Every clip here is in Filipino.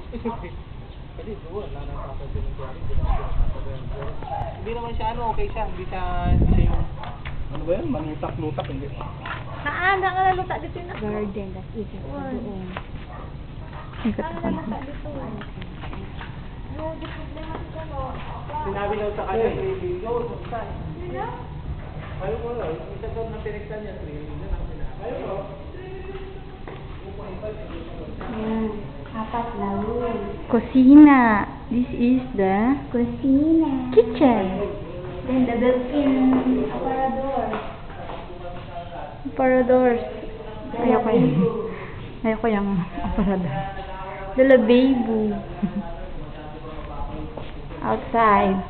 Kasi doon, wala nang papasin ng tuwari. Hindi naman siya ano, okay siya. Hindi siya yung... Ano ba yan? Manutak-nutak, hindi. Saan? Saan ka nalutak dito na? Garden, that's it. Doon. Ikot ako na. Sinabi daw sa kanya, 3 videos. Ayaw ko lang. Isa doon na pinagtan niya, 3 videos na sinabi. Ayaw ko. Yan. Apat na room. Kusina. This is the Kusina. kitchen. Then the built-in aparador. Aparadors. Ayoko yan. Ayoko yung aparador. The lababo. Outside.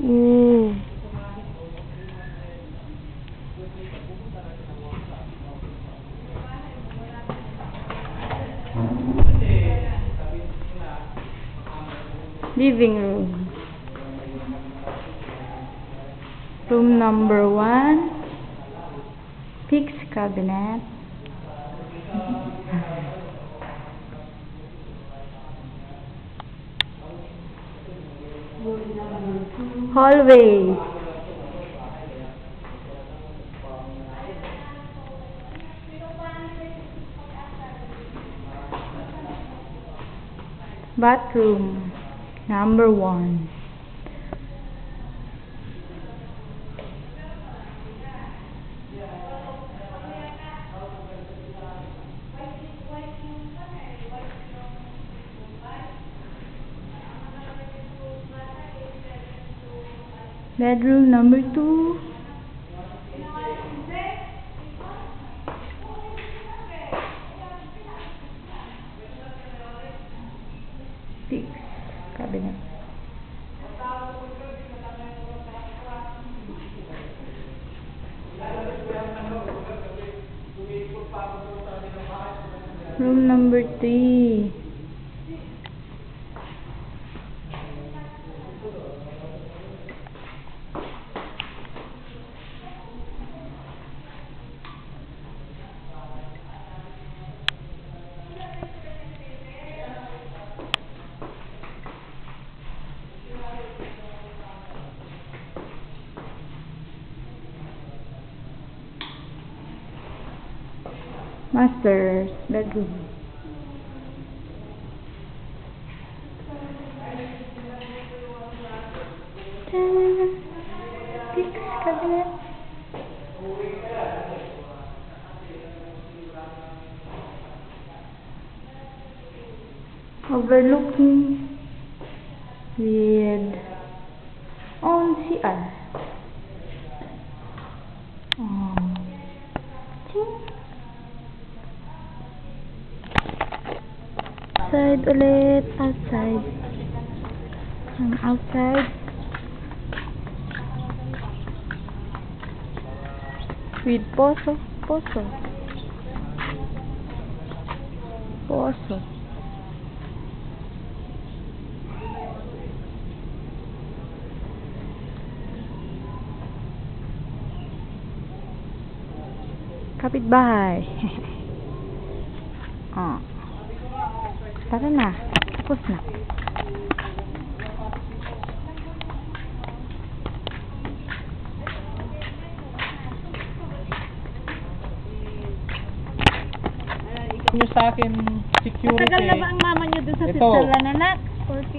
Ooh. Living room. Room number 1. Fixed cabinet. Hallway. Bathroom number 1. Bedroom number 2. Fixed cabinet. Room number 3. Master's bedroom. Fixed cabinet. Overlooking with own CR. Oh. Outside ulit. Outside. Outside. With poso. Poso. Poso. Kapitbahay. Oh. Tara na. Tapos na. Nyo sa akin, security. Matagal na ba ang mama niyo doon sa Ito. Switzerland, anak? 40